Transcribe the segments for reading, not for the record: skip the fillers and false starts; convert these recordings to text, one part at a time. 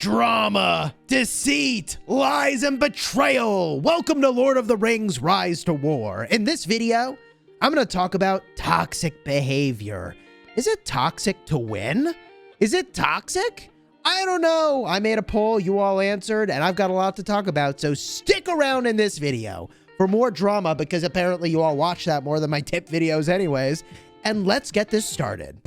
Drama, deceit, lies, and betrayal. Welcome to Lord of the Rings Rise to War. In this video, I'm going to talk about toxic behavior. Is it toxic to win? Is it toxic? I don't know. I made a poll, you all answered, and I've got a lot to talk about, so stick around in this video for more drama, because apparently you all watch that more than my tip videos anyways, and let's get this started.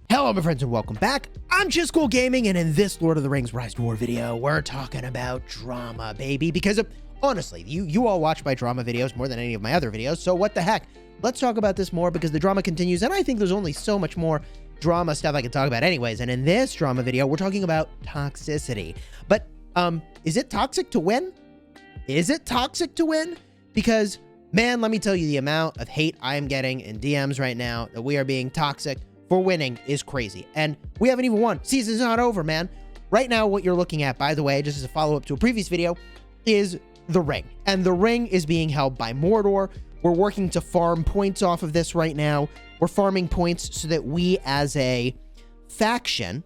Hello, my friends, and welcome back. I'm Chisgule Gaming, and in this Lord of the Rings Rise to War video, we're talking about drama, baby, because honestly, you all watch my drama videos more than any of my other videos, so what the heck? Let's talk about this more because the drama continues, and I think there's only so much more drama stuff I can talk about anyways, and in this drama video, we're talking about toxicity. But, is it toxic to win? Is it toxic to win? Because, man, let me tell you, the amount of hate I am getting in DMs right now that we are being toxic for winning is crazy. And we haven't even won. Season's not over, man. Right now, what you're looking at, by the way, just as a follow-up to a previous video, is the ring. And the ring is being held by Mordor. We're working to farm points off of this right now. We're farming points so that we, as a faction,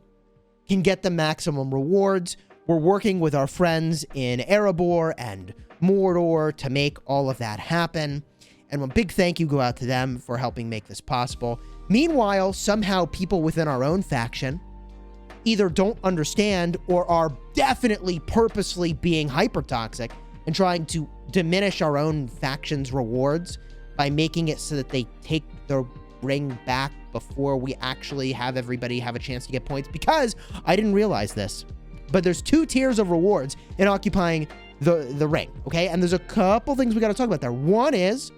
can get the maximum rewards. We're working with our friends in Erebor and Mordor to make all of that happen. And a big thank you go out to them for helping make this possible. Meanwhile, somehow people within our own faction either don't understand or are definitely purposely being hyper-toxic and trying to diminish our own faction's rewards by making it so that they take the ring back before we actually have everybody have a chance to get points. Because I didn't realize this, but there's 2 tiers of rewards in occupying the ring, okay? And there's a couple things we got to talk about there. One is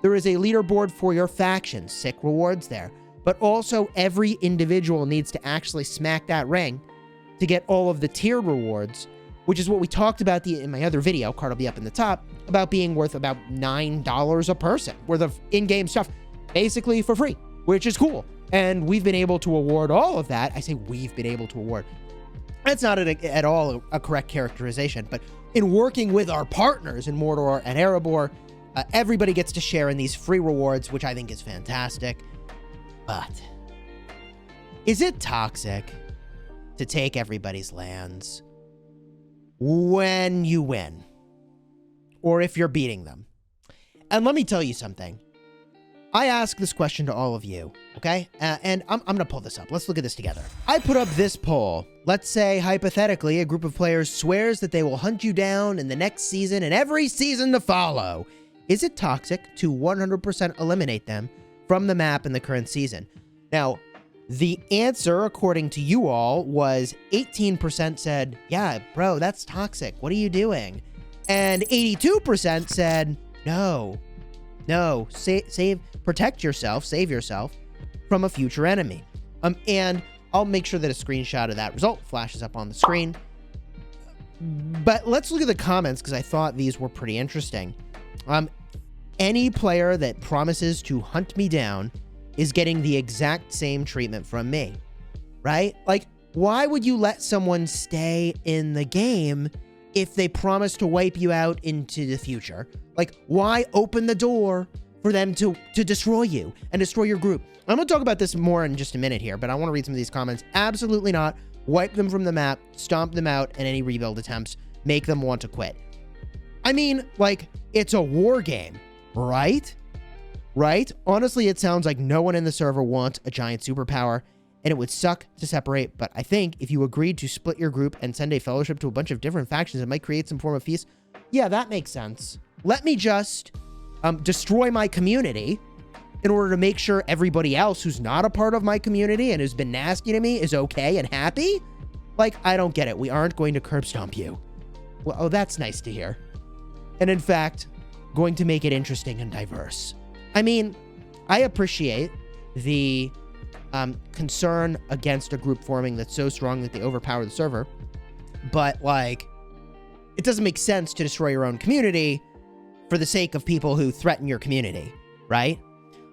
there is a leaderboard for your faction, sick rewards there. But also every individual needs to actually smack that ring to get all of the tiered rewards, which is what we talked about in my other video, card will be up in the top, about being worth about $9 a person worth of in-game stuff, basically for free, which is cool. And we've been able to award all of that. I say we've been able to award. That's not at all a correct characterization, but in working with our partners in Mordor and Erebor, everybody gets to share in these free rewards, which I think is fantastic. But is it toxic to take everybody's lands when you win, or if you're beating them? And let me tell you something. I ask this question to all of you, okay? And I'm going to pull this up. Let's look at this together. I put up this poll. Let's say, hypothetically, a group of players swears that they will hunt you down in the next season and every season to follow. Is it toxic to 100% eliminate them from the map in the current season? Now, the answer, according to you all, was 18% said, yeah, bro, that's toxic. What are you doing? And 82% said, no, protect yourself, save yourself from a future enemy. And I'll make sure that a screenshot of that result flashes up on the screen. But let's look at the comments, because I thought these were pretty interesting. Any player that promises to hunt me down is getting the exact same treatment from me, right? Like, why would you let someone stay in the game if they promise to wipe you out into the future? Like, why open the door for them to destroy you and destroy your group? I'm going to talk about this more in just a minute here, but I want to read some of these comments. Absolutely not. Wipe them from the map, stomp them out, and any rebuild attempts make them want to quit. I mean, like, it's a war game. Right? Honestly, it sounds like no one in the server wants a giant superpower, and it would suck to separate, but I think if you agreed to split your group and send a fellowship to a bunch of different factions, it might create some form of peace. Yeah, that makes sense. Let me just destroy my community in order to make sure everybody else who's not a part of my community and who's been nasty to me is okay and happy? Like, I don't get it. We aren't going to curb stomp you. Well, oh, that's nice to hear. And in fact, going to make it interesting and diverse. I mean, I appreciate the concern against a group forming that's so strong that they overpower the server, but, like, it doesn't make sense to destroy your own community for the sake of people who threaten your community, right?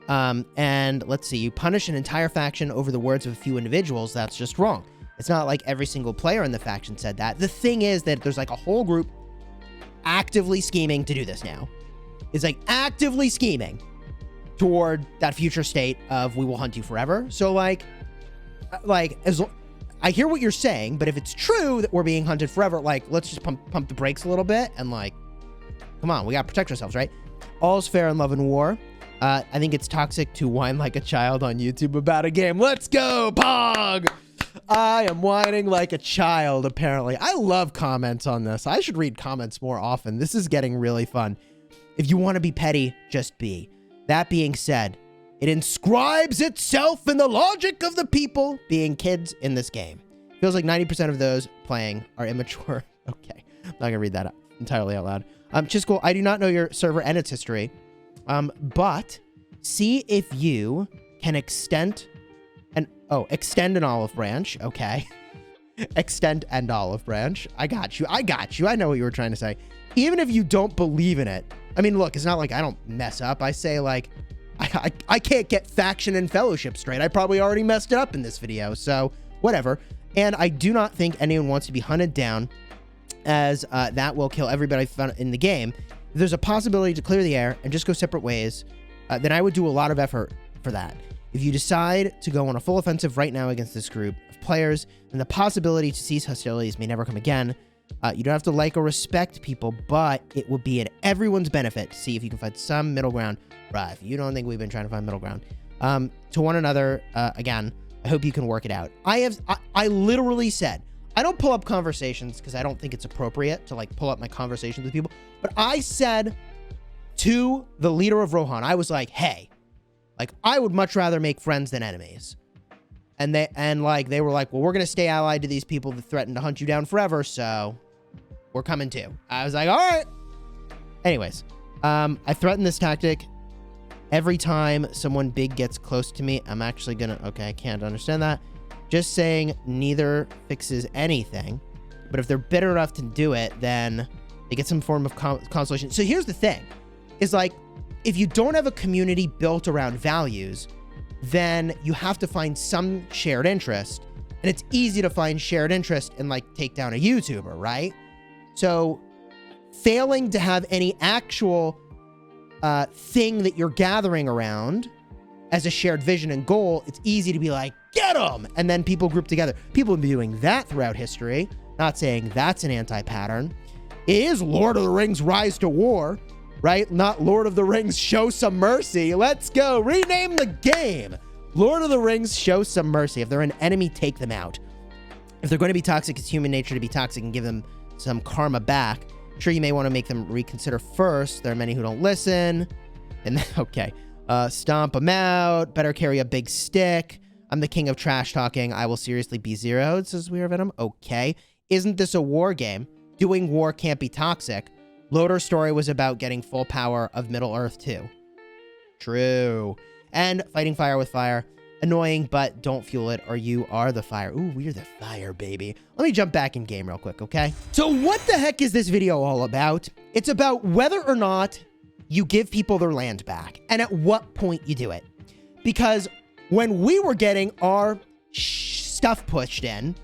And let's see, you punish an entire faction over the words of a few individuals. That's just wrong. It's not like every single player in the faction said that. The thing is that there's like a whole group actively scheming to do this now. It's like actively scheming toward that future state of we will hunt you forever. So like as I hear what you're saying, but if it's true that we're being hunted forever, like let's just pump the brakes a little bit and like, come on, we gotta protect ourselves, right? All's fair in love and war. I think it's toxic to whine like a child on YouTube about a game. Let's go, Pog! I am whining like a child, apparently. I love comments on this. I should read comments more often. This is getting really fun. If you want to be petty, just be. That being said, it inscribes itself in the logic of the people being kids in this game. Feels like 90% of those playing are immature. Okay, I'm not gonna read that entirely out loud. Chisgule, I do not know your server and its history, but see if you can extend an olive branch. Okay, extend an olive branch. I got you. I know what you were trying to say. Even if you don't believe in it, I mean, look, it's not like I don't mess up. I say like, I can't get faction and fellowship straight. I probably already messed it up in this video, so whatever. And I do not think anyone wants to be hunted down, as that will kill everybody found in the game. If there's a possibility to clear the air and just go separate ways, then I would do a lot of effort for that. If you decide to go on a full offensive right now against this group of players, then the possibility to cease hostilities may never come again. You don't have to like or respect people, but it would be in everyone's benefit to see if you can find some middle ground. Right, if you don't think we've been trying to find middle ground. To one another, again, I hope you can work it out. I literally said, I don't pull up conversations because I don't think it's appropriate to like pull up my conversations with people, but I said to the leader of Rohan, I was like, hey, like I would much rather make friends than enemies. And they were like, well, we're going to stay allied to these people that threaten to hunt you down forever. So we're coming too. I was like, all right. Anyways, I threaten this tactic every time someone big gets close to me. I'm actually going to, okay, I can't understand that. Just saying neither fixes anything. But if they're bitter enough to do it, then they get some form of consolation. So here's the thing is like, if you don't have a community built around values, then you have to find some shared interest. And it's easy to find shared interest and like take down a YouTuber, right? So failing to have any actual thing that you're gathering around as a shared vision and goal, it's easy to be like, get them! And then people group together. People have been doing that throughout history. Not saying that's an anti-pattern. It is Lord of the Rings Rise to War, right? Not Lord of the Rings Show Some Mercy. Let's go. Rename the game. Lord of the Rings Show Some Mercy. If they're an enemy, take them out. If they're going to be toxic, it's human nature to be toxic and give them some karma back. Sure, you may want to make them reconsider first. There are many who don't listen. And okay. Stomp them out. Better carry a big stick. I'm the king of trash talking. I will seriously be zeroed, says Weird Venom. Okay. Isn't this a war game? Doing war can't be toxic. LOTR story was about getting full power of Middle Earth too. True. And fighting fire with fire. Annoying, but don't fuel it or you are the fire. Ooh, we're the fire, baby. Let me jump back in game real quick, okay? So what the heck is this video all about? It's about whether or not you give people their land back and at what point you do it. Because when we were getting our stuff pushed in,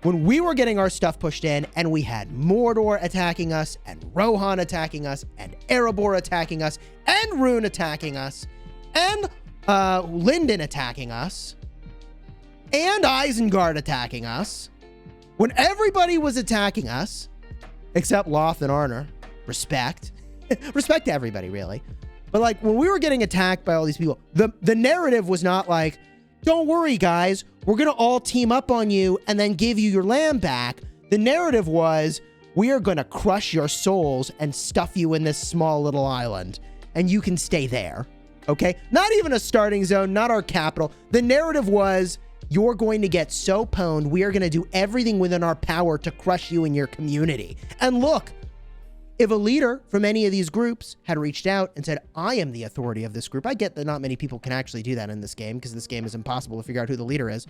and we had Mordor attacking us, and Rohan attacking us, and Erebor attacking us, and Rune attacking us, and Linden attacking us, and Isengard attacking us, when everybody was attacking us, except Loth and Arnor, respect. Respect to everybody, really. But like, when we were getting attacked by all these people, the narrative was not like, don't worry, guys, we're going to all team up on you and then give you your land back. The narrative was, we are going to crush your souls and stuff you in this small little island, and you can stay there, okay? Not even a starting zone, not our capital. The narrative was, you're going to get so pwned, we are going to do everything within our power to crush you in your community. And look, if a leader from any of these groups had reached out and said, I am the authority of this group, I get that not many people can actually do that in this game because this game is impossible to figure out who the leader is.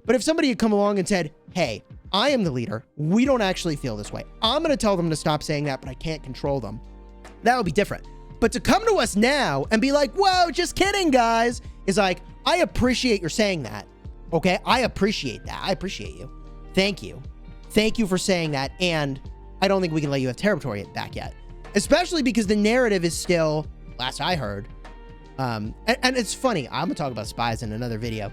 But if somebody had come along and said, hey, I am the leader, we don't actually feel this way. I'm going to tell them to stop saying that, but I can't control them. That would be different. But to come to us now and be like, whoa, just kidding, guys, is like, I appreciate your saying that. Okay, I appreciate that. I appreciate you. Thank you. Thank you for saying that. And I don't think we can let you have territory back yet. Especially because the narrative is still, last I heard, And it's funny. I'm gonna talk about spies in another video.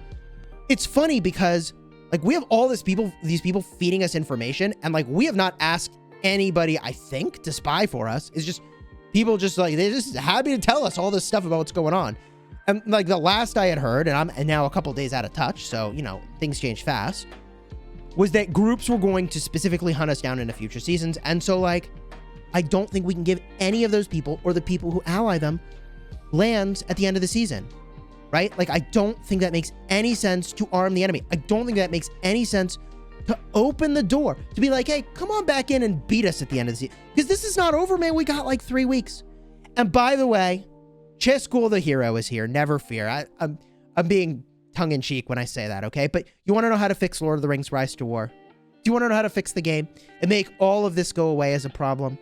It's funny because like we have all these people feeding us information, and like we have not asked anybody, I think, to spy for us. It's just people just like, they're just happy to tell us all this stuff about what's going on. And like the last I had heard, and I'm now a couple days out of touch, so you know things change fast, was that groups were going to specifically hunt us down into future seasons. And so like I don't think we can give any of those people or the people who ally them lands at the end of the season, right? Like I don't think that makes any sense to arm the enemy. I don't think that makes any sense to open the door to be like, hey, come on back in and beat us at the end of the season, because this is not over, man. We got like 3 weeks. And by the way, Chisgule the hero is here. Never fear. I'm being tongue-in-cheek when I say that, okay? But you want to know how to fix Lord of the Rings Rise to War? Do you want to know how to fix the game and make all of this go away as a problem?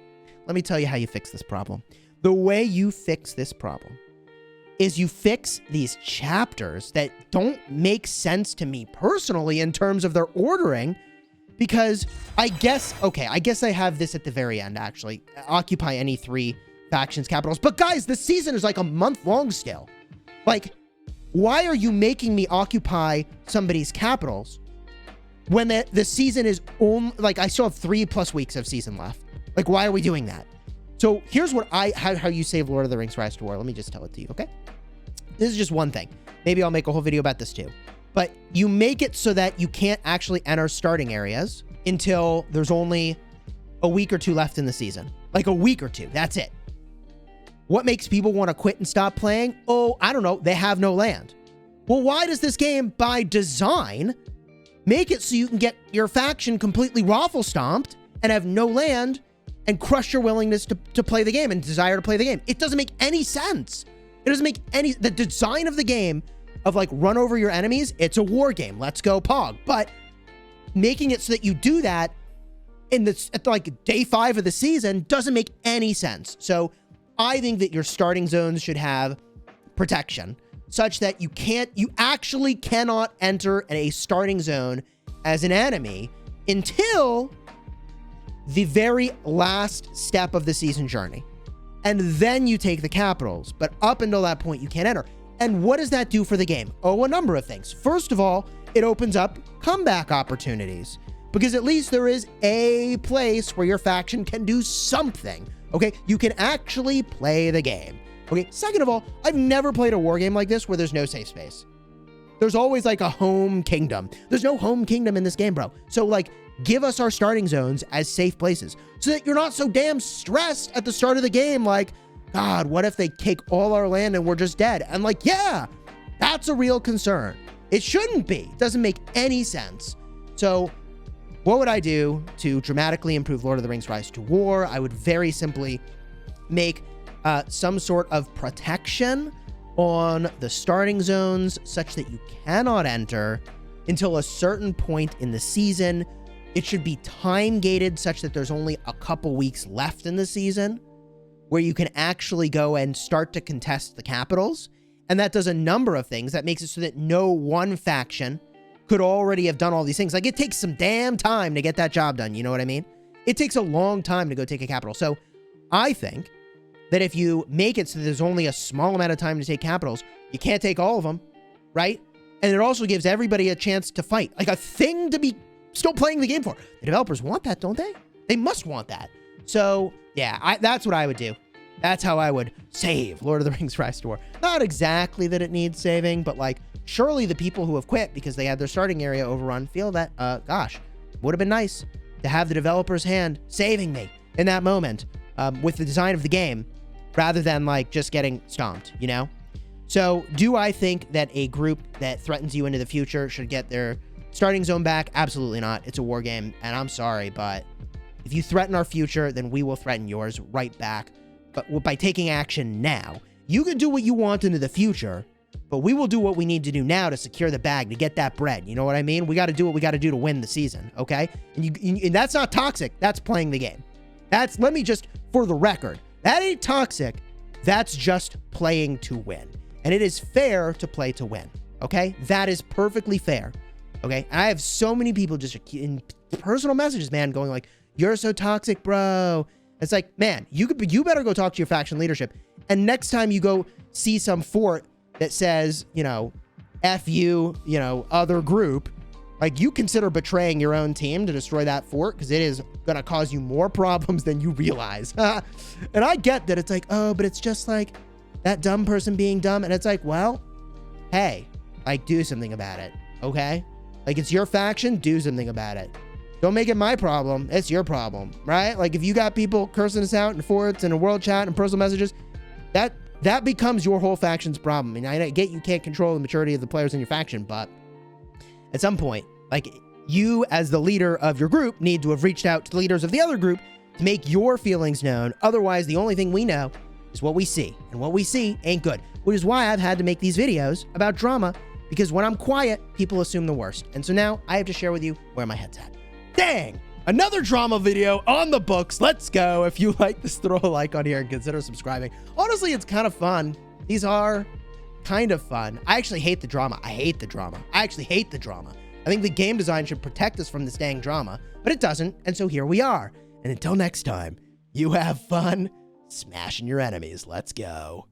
Let me tell you how you fix this problem. The way you fix this problem is you fix these chapters that don't make sense to me personally in terms of their ordering, because I guess I have this at the very end, actually. Occupy any 3 factions capitals. But guys, the season is like a month long still. Like, why are you making me occupy somebody's capitals when the season is only, like, I still have 3+ weeks of season left? Like, why are we doing that? So here's what how you save Lord of the Rings Rise to War. Let me just tell it to you, okay? This is just one thing. Maybe I'll make a whole video about this too. But you make it so that you can't actually enter starting areas until there's only a week or 2 left in the season. Like a week or 2. That's it. What makes people want to quit and stop playing? Oh, I don't know. They have no land. Well, why does this game, by design, make it so you can get your faction completely raffle stomped and have no land and crush your willingness to play the game and desire to play the game? It doesn't make any sense. It doesn't make any... The design of the game of like run over your enemies, it's a war game. Let's go Pog. But making it so that you do that at like day 5 of the season doesn't make any sense. So I think that your starting zones should have protection such that you actually cannot enter a starting zone as an enemy until the very last step of the season journey. And then you take the capitals. But up until that point, you can't enter. And what does that do for the game? Oh, a number of things. First of all, it opens up comeback opportunities, because at least there is a place where your faction can do something. Okay, you can actually play the game. Okay, second of all, I've never played a war game like this where there's no safe space. There's always like a home kingdom. There's no home kingdom in this game, bro. So like, give us our starting zones as safe places so that you're not so damn stressed at the start of the game. Like, God, what if they take all our land and we're just dead? I'm like, yeah, that's a real concern. It shouldn't be. It doesn't make any sense. So what would I do to dramatically improve Lord of the Rings Rise to War? I would very simply make some sort of protection on the starting zones such that you cannot enter until a certain point in the season. It should be time gated such that there's only a couple weeks left in the season where you can actually go and start to contest the capitals. And that does a number of things. That makes it so that no one faction could already have done all these things. Like, it takes some damn time to get that job done. You know what I mean? It takes a long time to go take a capital. So I think that if you make it so there's only a small amount of time to take capitals, you can't take all of them, right? And it also gives everybody a chance to fight. Like, a thing to be still playing the game for. The developers want that, don't they? They must want that. So, yeah, that's what I would do. That's how I would save Lord of the Rings Rise to War. Not exactly that it needs saving, but like, surely the people who have quit because they had their starting area overrun feel that, gosh, would have been nice to have the developer's hand saving me in that moment with the design of the game rather than like just getting stomped, you know? So do I think that a group that threatens you into the future should get their starting zone back? Absolutely not. It's a war game, and I'm sorry, but if you threaten our future, then we will threaten yours right back. But by taking action now, you can do what you want into the future, but we will do what we need to do now to secure the bag, to get that bread. You know what I mean? We got to do what we got to do to win the season, okay? And that's not toxic. That's playing the game. Let me just, for the record, that ain't toxic. That's just playing to win. And it is fair to play to win, okay? That is perfectly fair, okay? And I have so many people just in personal messages, man, going like, you're so toxic, bro. It's like, man, you better go talk to your faction leadership And next time you go see some fort that says, you know, F you, you know, other group, like, you consider betraying your own team to destroy that fort, because it is going to cause you more problems than you realize. And I get that it's like, oh, but it's just like that dumb person being dumb. And it's like, well, hey, like, do something about it, okay? Like, it's your faction, do something about it. Don't make it my problem. It's your problem, right? Like, if you got people cursing us out in forts and in world chat and personal messages, that becomes your whole faction's problem. I mean, I get you can't control the maturity of the players in your faction, but at some point, like, you as the leader of your group need to have reached out to the leaders of the other group to make your feelings known. Otherwise, the only thing we know is what we see, and what we see ain't good, which is why I've had to make these videos about drama, because when I'm quiet, people assume the worst. And so now I have to share with you where my head's at. Dang! Another drama video on the books. Let's go. If you like this, throw a like on here and consider subscribing. Honestly, it's kind of fun. These are kind of fun. I actually hate the drama. I hate the drama. I actually hate the drama. I think the game design should protect us from this dang drama, but it doesn't, and so here we are. And until next time, you have fun smashing your enemies. Let's go.